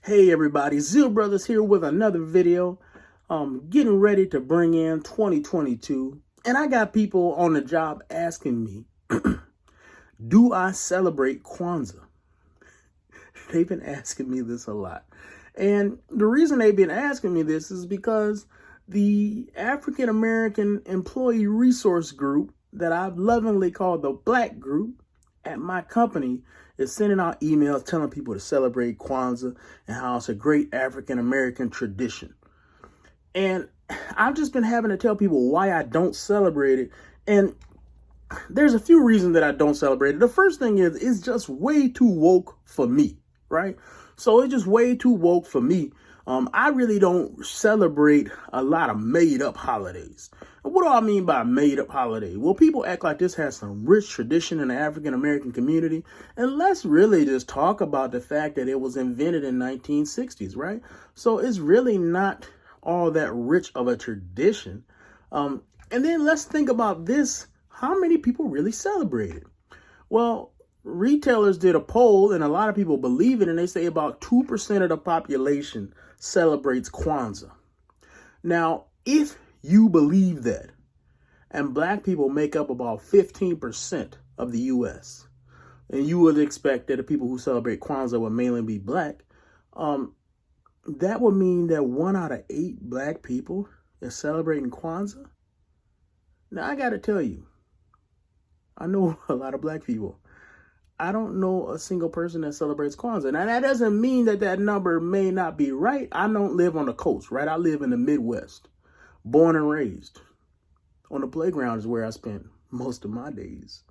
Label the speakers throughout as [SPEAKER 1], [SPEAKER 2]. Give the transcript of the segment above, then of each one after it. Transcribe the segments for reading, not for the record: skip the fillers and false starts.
[SPEAKER 1] Hey everybody, Zeal Brothers here with another video. Getting ready to bring in 2022. And I got people on the job asking me, do I celebrate Kwanzaa? They've been asking me this a lot. And the reason they've been asking me this is because the African American Employee Resource Group that I've lovingly called the Black Group at my company is sending out emails telling people to celebrate Kwanzaa and how it's a great African American tradition. And I've just been having to tell people why I don't celebrate it. And there's a few reasons that I don't celebrate it. The first thing is it's just way too woke for me, right? So it's just way too woke for me. I really don't celebrate a lot of made up holidays. And what do I mean by made up holiday? Well, people act like this has some rich tradition in the African American community. And let's really just talk about the fact that it was invented in 1960s, right? So it's really not all that rich of a tradition. And then let's think about this. How many people really celebrate it? Well, retailers did a poll and a lot of people believe it, and they say about 2% of the population celebrates Kwanzaa. Now, if you believe that, and black people make up about 15% of the U.S., and you would expect that the people who celebrate Kwanzaa would mainly be black, that would mean that 1 out of 8 black people is celebrating Kwanzaa. Now, I got to tell you, I know a lot of black people. I don't know a single person that celebrates Kwanzaa. Now, that doesn't mean that that number may not be right. I don't live on the coast, right? I live in the Midwest, born and raised. On the playground is where I spent most of my days.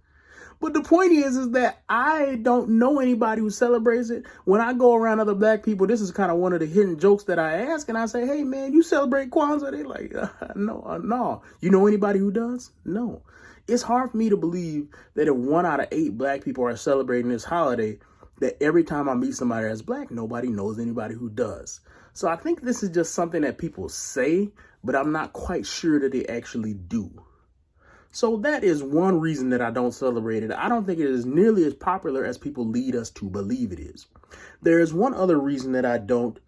[SPEAKER 1] But the point is that I don't know anybody who celebrates it. When I go around other black people, this is kind of one of the hidden jokes that I ask. And I say, hey, man, you celebrate Kwanzaa? They're like, no. You know anybody who does? No. It's hard for me to believe that if 1 out of 8 black people are celebrating this holiday, that every time I meet somebody that's black, nobody knows anybody who does. So I think this is just something that people say, but I'm not quite sure that they actually do. So that is one reason that I don't celebrate it. I don't think it is nearly as popular as people lead us to believe it is. There is one other reason that I don't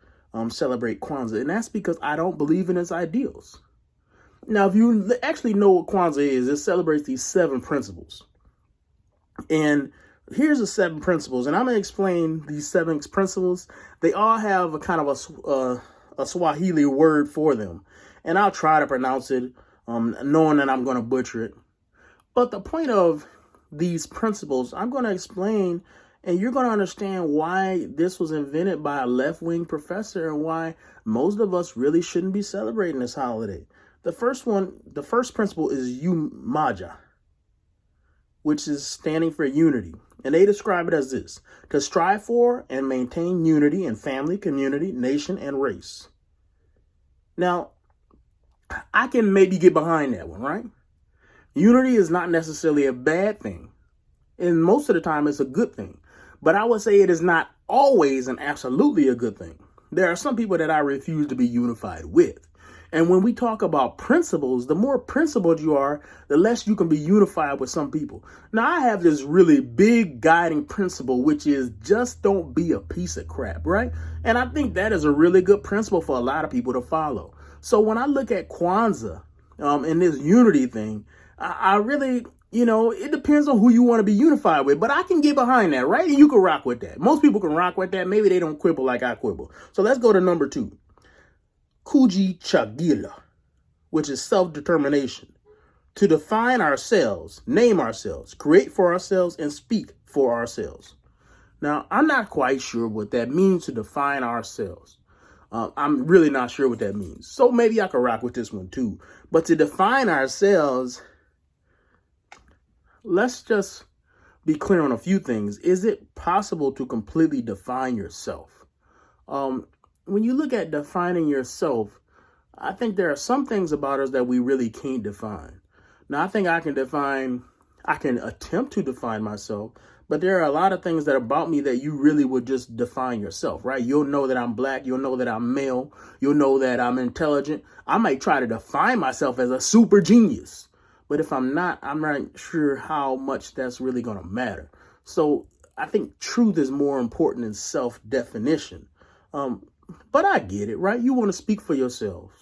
[SPEAKER 1] celebrate Kwanzaa, and that's because I don't believe in its ideals. Now, if you actually know what Kwanzaa is, it celebrates these 7 principles. And here's the 7 principles, and I'm going to explain these 7 principles. They all have a kind of a Swahili word for them, and I'll try to pronounce it, knowing that I'm going to butcher it. But the point of these principles, I'm going to explain, and you're going to understand why this was invented by a left-wing professor and why most of us really shouldn't be celebrating this holiday. The first principle is Umoja, which is standing for unity. And they describe it as this: to strive for and maintain unity in family, community, nation, and race. Now, I can maybe get behind that one, right? Unity is not necessarily a bad thing. And most of the time, it's a good thing. But I would say it is not always and absolutely a good thing. There are some people that I refuse to be unified with. And when we talk about principles, the more principled you are, the less you can be unified with some people. Now, I have this really big guiding principle, which is just don't be a piece of crap, right? And I think that is a really good principle for a lot of people to follow. So when I look at Kwanzaa and this unity thing, I really, it depends on who you want to be unified with. But I can get behind that, right? And you can rock with that. Most people can rock with that. Maybe they don't quibble like I quibble. So let's go to number 2. Kujichagulia, which is self-determination. To define ourselves, name ourselves, create for ourselves, and speak for ourselves. Now, I'm not quite sure what that means, to define ourselves. I'm really not sure what that means. So maybe I could rock with this one too. But to define ourselves, let's just be clear on a few things. Is it possible to completely define yourself? When you look at defining yourself, I think there are some things about us that we really can't define. Now, I think I can attempt to define myself, but there are a lot of things that about me that you really would just define yourself, right? You'll know that I'm black. You'll know that I'm male. You'll know that I'm intelligent. I might try to define myself as a super genius, but if I'm not sure how much that's really going to matter. So I think truth is more important than self-definition. But I get it, right? You want to speak for yourselves.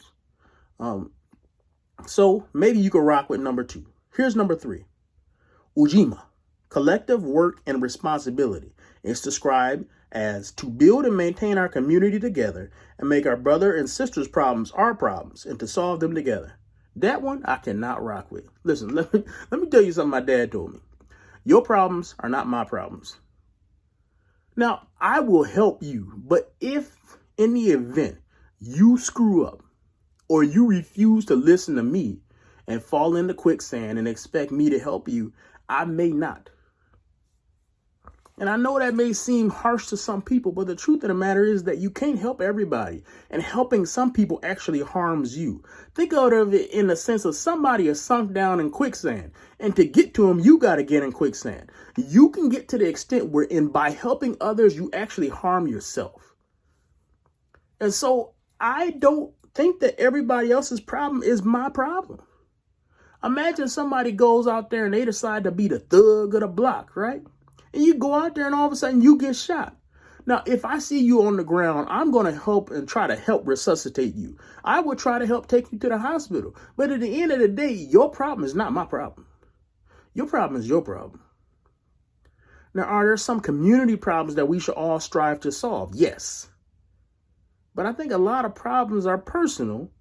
[SPEAKER 1] So maybe you can rock with number 2. Here's number 3. Ujima, collective work and responsibility. It's described as to build and maintain our community together and make our brother and sisters' problems our problems and to solve them together. That one I cannot rock with. Listen, let me tell you something my dad told me. Your problems are not my problems. Now, I will help you, but if in the event you screw up or you refuse to listen to me and fall into quicksand and expect me to help you, I may not. And I know that may seem harsh to some people, but the truth of the matter is that you can't help everybody. And helping some people actually harms you. Think of it in the sense of somebody is sunk down in quicksand. And to get to them, you got to get in quicksand. You can get to the extent where by helping others, you actually harm yourself. And so I don't think that everybody else's problem is my problem. Imagine somebody goes out there and they decide to be the thug of the block, right? And you go out there and all of a sudden you get shot. Now, if I see you on the ground, I'm going to help and try to help resuscitate you. I will try to help take you to the hospital. But at the end of the day, your problem is not my problem. Your problem is your problem. Now, are there some community problems that we should all strive to solve? Yes. But I think a lot of problems are personal.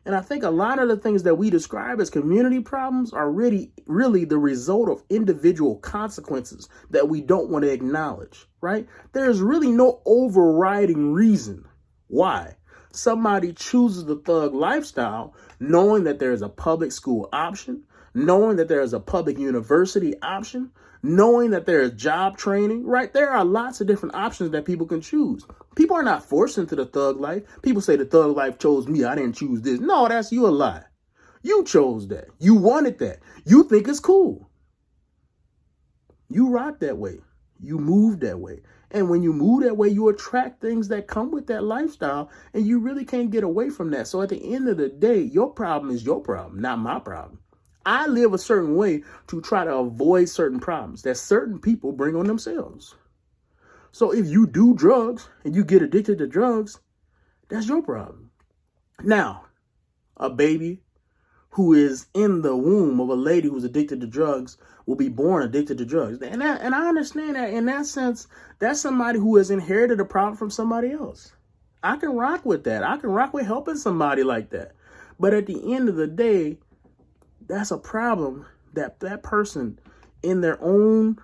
[SPEAKER 1] And I think a lot of the things that we describe as community problems are really the result of individual consequences that we don't want to acknowledge, right? There's really no overriding reason why somebody chooses the thug lifestyle, knowing that there is a public school option, knowing that there is a public university option, knowing that there is job training, right? There are lots of different options that people can choose. People are not forced into the thug life. People say the thug life chose me. I didn't choose this. No, that's you a lie. You chose that. You wanted that. You think it's cool. You rock that way. You move that way. And when you move that way, you attract things that come with that lifestyle, and you really can't get away from that. So at the end of the day, your problem is your problem, not my problem. I live a certain way to try to avoid certain problems that certain people bring on themselves. So if you do drugs and you get addicted to drugs, that's your problem. Now, a baby who is in the womb of a lady who's addicted to drugs will be born addicted to drugs. And I understand that in that sense, that's somebody who has inherited a problem from somebody else. I can rock with that. I can rock with helping somebody like that. But at the end of the day, that's a problem that person in their own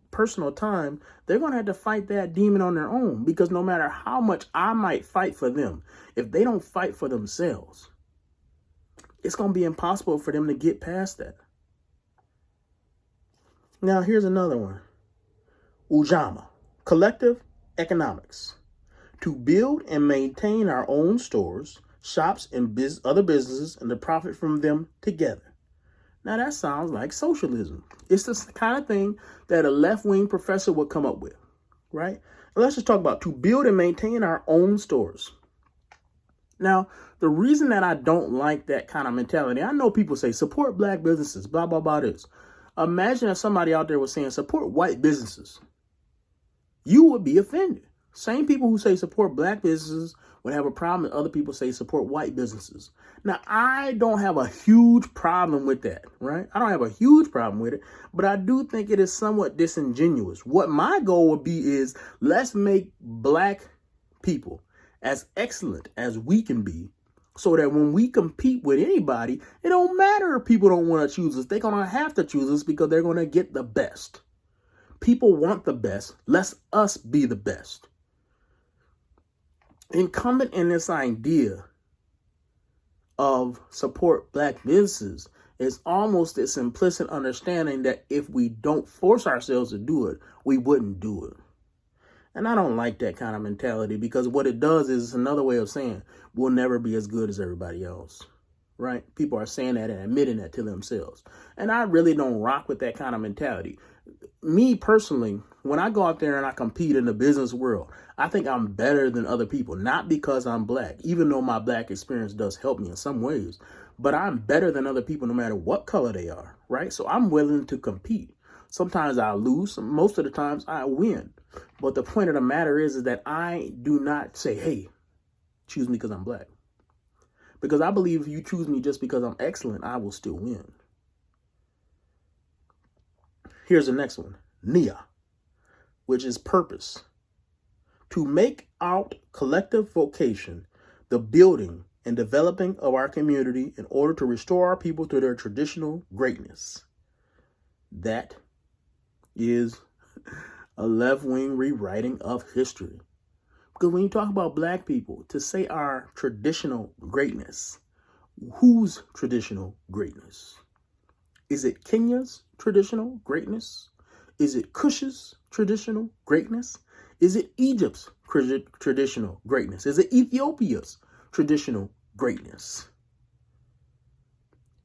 [SPEAKER 1] personal time, they're going to have to fight that demon on their own, because no matter how much I might fight for them, if they don't fight for themselves, it's going to be impossible for them to get past that. Now, here's another one. Ujima, collective economics. To build and maintain our own stores, shops, and other businesses, and to profit from them together. Now, that sounds like socialism. It's the kind of thing that a left-wing professor would come up with, right? And let's just talk about to build and maintain our own stores. Now, the reason that I don't like that kind of mentality, I know people say support black businesses, blah, blah, blah, this. Imagine if somebody out there was saying support white businesses. You would be offended. Same people who say support black businesses would have a problem if other people say support white businesses. Now, I don't have a huge problem with that, right? I don't have a huge problem with it, but I do think it is somewhat disingenuous. What my goal would be is let's make black people as excellent as we can be, so that when we compete with anybody, it don't matter if people don't want to choose us. They're going to have to choose us because they're going to get the best. People want the best. Let us be the best. Incumbent in this idea of support black businesses is almost this implicit understanding that if we don't force ourselves to do it, we wouldn't do it. And I don't like that kind of mentality, because what it does is it's another way of saying we'll never be as good as everybody else, right? People are saying that and admitting that to themselves. And I really don't rock with that kind of mentality. Me personally, when I go out there and I compete in the business world, I think I'm better than other people, not because I'm black, even though my black experience does help me in some ways, but I'm better than other people no matter what color they are, right? So I'm willing to compete. Sometimes I lose. Most of the times I win. But the point of the matter is that I do not say, hey, choose me because I'm black. Because I believe if you choose me just because I'm excellent, I will still win. Here's the next one. Nia, which is purpose. To make out collective vocation, the building and developing of our community in order to restore our people to their traditional greatness. That is a left-wing rewriting of history. Because when you talk about black people, to say our traditional greatness, whose traditional greatness? Is it Kenya's traditional greatness? Is it Kush's traditional greatness? Is it Egypt's traditional greatness? Is it Ethiopia's traditional greatness?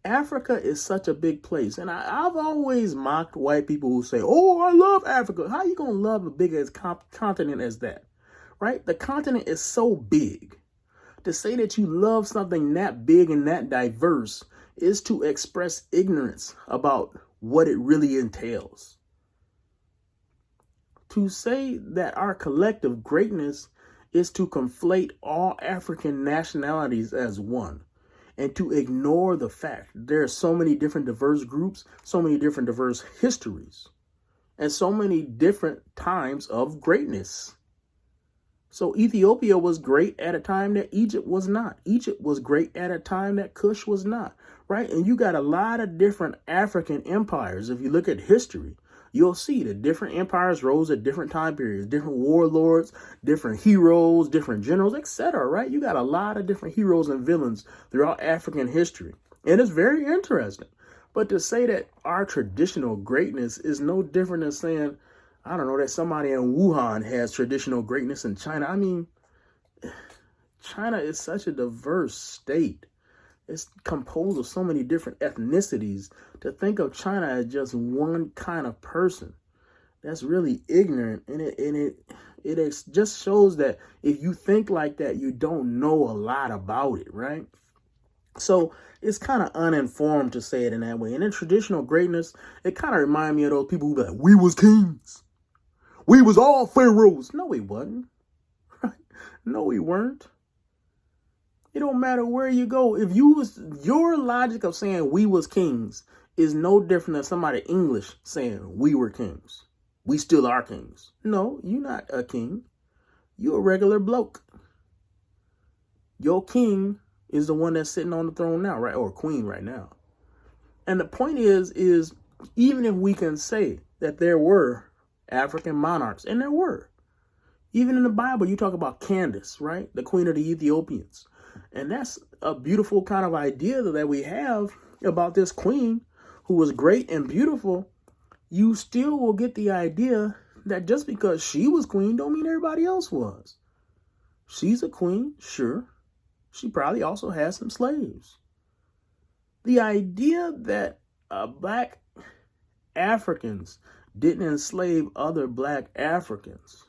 [SPEAKER 1] Africa is such a big place. And I've always mocked white people who say, oh, I love Africa. How are you going to love a big as continent as that? Right? The continent is so big. To say that you love something that big and that diverse is to express ignorance about what it really entails. To say that our collective greatness is to conflate all African nationalities as one, and to ignore the fact there are so many different diverse groups, so many different diverse histories, and so many different times of greatness. So Ethiopia was great at a time that Egypt was not. Egypt was great at a time that Kush was not, right? And you got a lot of different African empires. If you look at history, you'll see that different empires rose at different time periods, different warlords, different heroes, different generals, etc., right? You got a lot of different heroes and villains throughout African history. And it's very interesting. But to say that our traditional greatness is no different than saying, I don't know, that somebody in Wuhan has traditional greatness in China. I mean, China is such a diverse state. It's composed of so many different ethnicities. To think of China as just one kind of person, that's really ignorant. And it just shows that if you think like that, you don't know a lot about it, right? So it's kind of uninformed to say it in that way. And in traditional greatness, it kind of reminds me of those people who be like, we was kings. We was all pharaohs. No, we wasn't. Right? No, we weren't. It don't matter where you go. If you was, your logic of saying we was kings is no different than somebody English saying we were kings. We still are kings. No, you're not a king. You're a regular bloke. Your king is the one that's sitting on the throne now, right? Or queen right now. And the point is even if we can say that there were African monarchs, and there were. Even in the Bible, you talk about Candace, right? The queen of the Ethiopians. And that's a beautiful kind of idea that we have about this queen who was great and beautiful. You still will get the idea that just because she was queen don't mean everybody else was. She's a queen, sure. She probably also has some slaves. The idea that black Africans didn't enslave other black Africans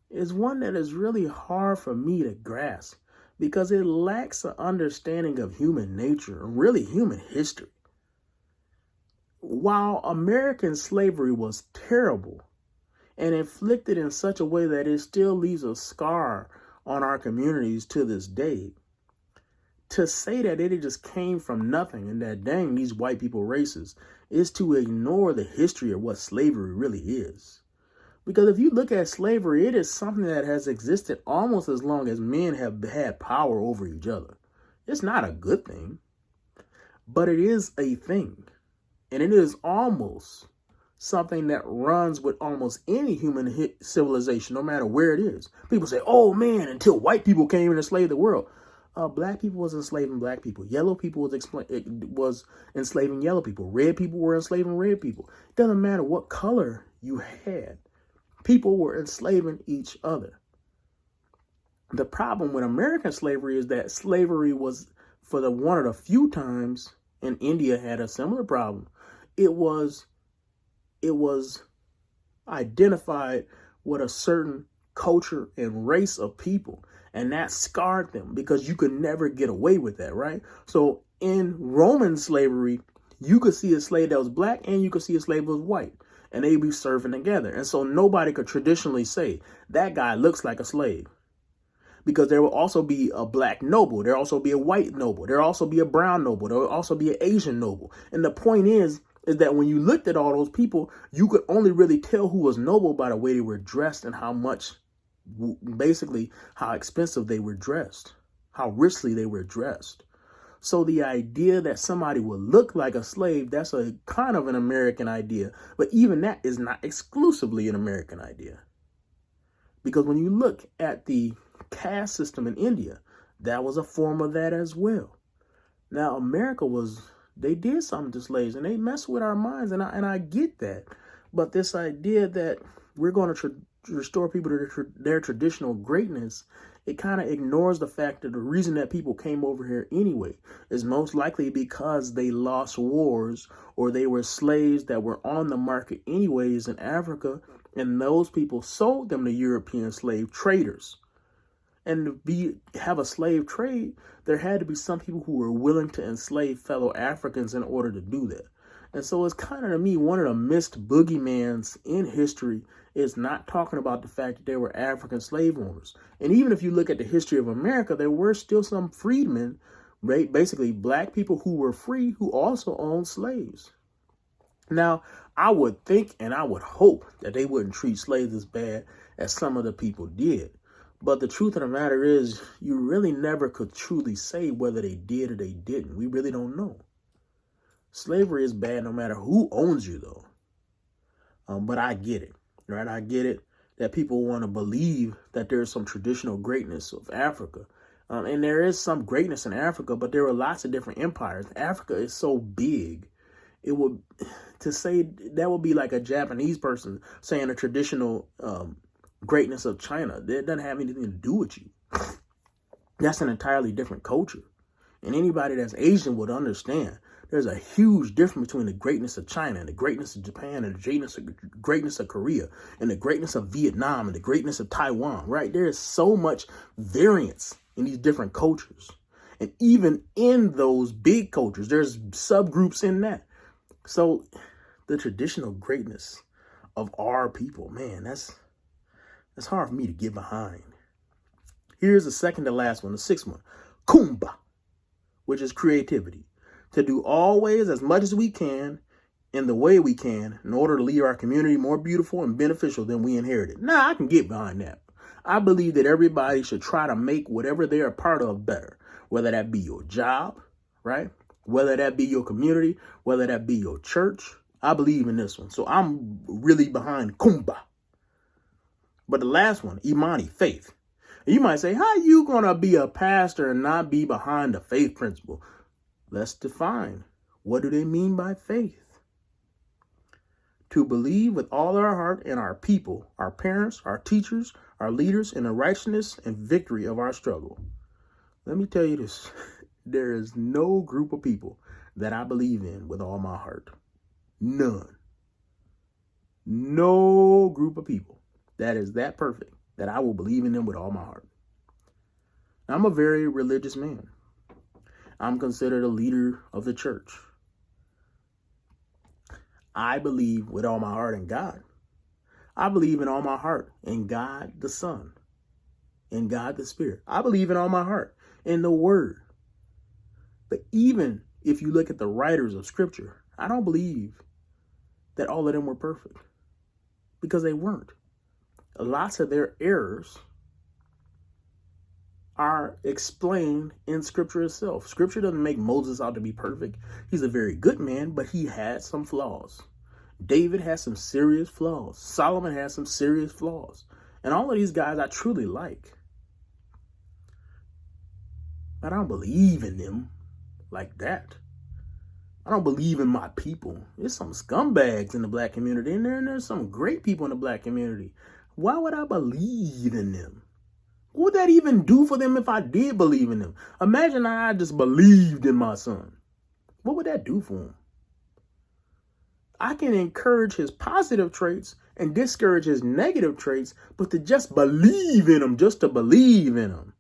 [SPEAKER 1] is one that is really hard for me to grasp because it lacks an understanding of human nature and really human history. While American slavery was terrible and inflicted in such a way that it still leaves a scar on our communities to this day, to say that it just came from nothing and that dang, these white people racist is to ignore the history of what slavery really is. Because if you look at slavery, it is something that has existed almost as long as men have had power over each other. It's not a good thing, but it is a thing. And it is almost something that runs with almost any human civilization, no matter where it is. People say, oh man, until white people came and enslaved the world. Black people was enslaving black people. Yellow people was enslaving yellow people. Red people were enslaving red people. It doesn't matter what color you had. People were enslaving each other. The problem with American slavery is that slavery was, for one of the few times, and India had a similar problem, it was identified with a certain culture and race of people. And that scarred them because you could never get away with that, right? So in Roman slavery, you could see a slave that was black and you could see a slave that was white, and they'd be serving together. And so nobody could traditionally say that guy looks like a slave, because there will also be a black noble. There will also be a white noble. There will also be a brown noble. There will also be an Asian noble. And the point is that when you looked at all those people, you could only really tell who was noble by the way they were dressed and how much, basically, how expensive they were dressed, how richly they were dressed. So the idea that somebody would look like a slave, that's a kind of an American idea. But even that is not exclusively an American idea. Because when you look at the caste system in India, that was a form of that as well. Now, America they did something to slaves, and they mess with our minds, and I get that. But this idea that we're going to restore people to their traditional greatness, it kind of ignores the fact that the reason that people came over here anyway is most likely because they lost wars, or they were slaves that were on the market anyways in Africa, and those people sold them to European slave traders. And to have a slave trade, there had to be some people who were willing to enslave fellow Africans in order to do that. And so it's kind of, to me, one of the missed boogeymans in history is not talking about the fact that there were African slave owners. And even if you look at the history of America, there were still some freedmen, right? Basically black people who were free, who also owned slaves. Now, I would think and I would hope that they wouldn't treat slaves as bad as some of the people did. But the truth of the matter is, you really never could truly say whether they did or they didn't. We really don't know. Slavery is bad no matter who owns you, though. But I get it, right? I get it that people want to believe that there's some traditional greatness of Africa. And there is some greatness in Africa, but there are lots of different empires. Africa is so big. To say that would be like a Japanese person saying a traditional greatness of China. That doesn't have anything to do with you. That's an entirely different culture. And anybody that's Asian would understand there's a huge difference between the greatness of China and the greatness of Japan and the greatness of Korea and the greatness of Vietnam and the greatness of Taiwan, right? There is so much variance in these different cultures. And even in those big cultures, there's subgroups in that. So the traditional greatness of our people, man, that's hard for me to get behind. Here's the second to last one, the sixth one. Kumbaya, which is creativity. To do always as much as we can in the way we can in order to leave our community more beautiful and beneficial than we inherited. Now, I can get behind that. I believe that everybody should try to make whatever they're a part of better, whether that be your job, right? Whether that be your community, whether that be your church. I believe in this one. So I'm really behind Kumbaya. But the last one, Imani, faith. And you might say, how are you going to be a pastor and not be behind the faith principle? Let's define. What do they mean by faith? To believe with all our heart in our people, our parents, our teachers, our leaders, in the righteousness and victory of our struggle. Let me tell you this. There is no group of people that I believe in with all my heart. None. No group of people that is that perfect that I will believe in them with all my heart. I'm a very religious man. I'm considered a leader of the church. I believe with all my heart in God. I believe in all my heart in God the Son, in God the Spirit. I believe in all my heart in the Word. But even if you look at the writers of Scripture, I don't believe that all of them were perfect, because they weren't. Lots of their errors are explained in Scripture itself. Scripture doesn't make Moses out to be perfect. He's a very good man, but he had some flaws. David has some serious flaws. Solomon has some serious flaws. And all of these guys I truly like. But I don't believe in them like that. I don't believe in my people. There's some scumbags in the black community, and there's some great people in the black community. Why would I believe in them? What would that even do for them if I did believe in them? Imagine I just believed in my son. What would that do for him? I can encourage his positive traits and discourage his negative traits, but to just believe in him, just to believe in him,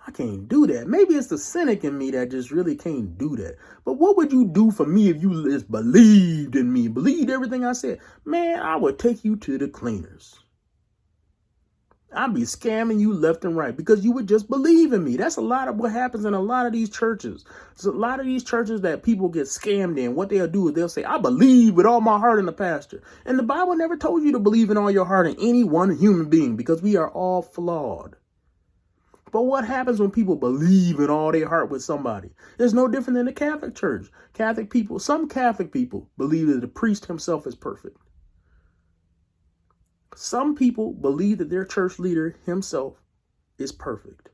[SPEAKER 1] I can't do that. Maybe it's the cynic in me that just really can't do that. But what would you do for me if you just believed in me, believed everything I said? Man, I would take you to the cleaners. I'd be scamming you left and right because you would just believe in me. That's a lot of what happens in a lot of these churches. There's a lot of these churches that people get scammed in. What they'll do is they'll say, I believe with all my heart in the pastor. And the Bible never told you to believe in all your heart in any one human being because we are all flawed. But what happens when people believe in all their heart with somebody? It's no different than the Catholic Church. Catholic people, some Catholic people believe that the priest himself is perfect. Some people believe that their church leader himself is perfect.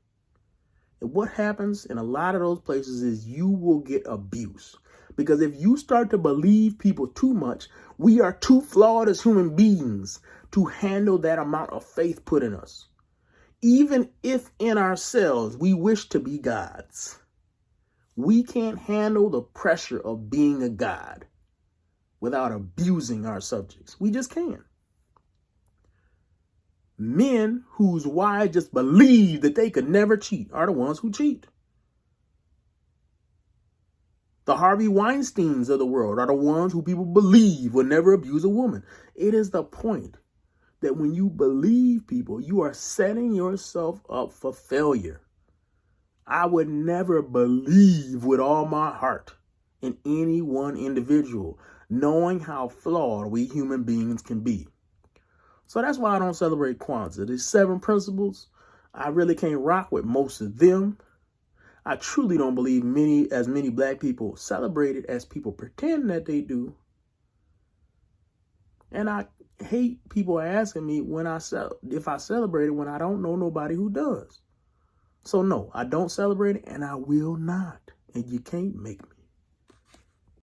[SPEAKER 1] And what happens in a lot of those places is you will get abuse. Because if you start to believe people too much, we are too flawed as human beings to handle that amount of faith put in us. Even if in ourselves we wish to be gods, we can't handle the pressure of being a god without abusing our subjects. We just can't. Men whose wives just believe that they could never cheat are the ones who cheat. The Harvey Weinsteins of the world are the ones who people believe will never abuse a woman. It is the point that when you believe people, you are setting yourself up for failure. I would never believe with all my heart in any one individual, knowing how flawed we human beings can be. So that's why I don't celebrate Kwanzaa. These 7 principles, I really can't rock with most of them. I truly don't believe many black people celebrate it as people pretend that they do. And I hate people asking me if I celebrate it when I don't know nobody who does. So no, I don't celebrate it and I will not. And you can't make me.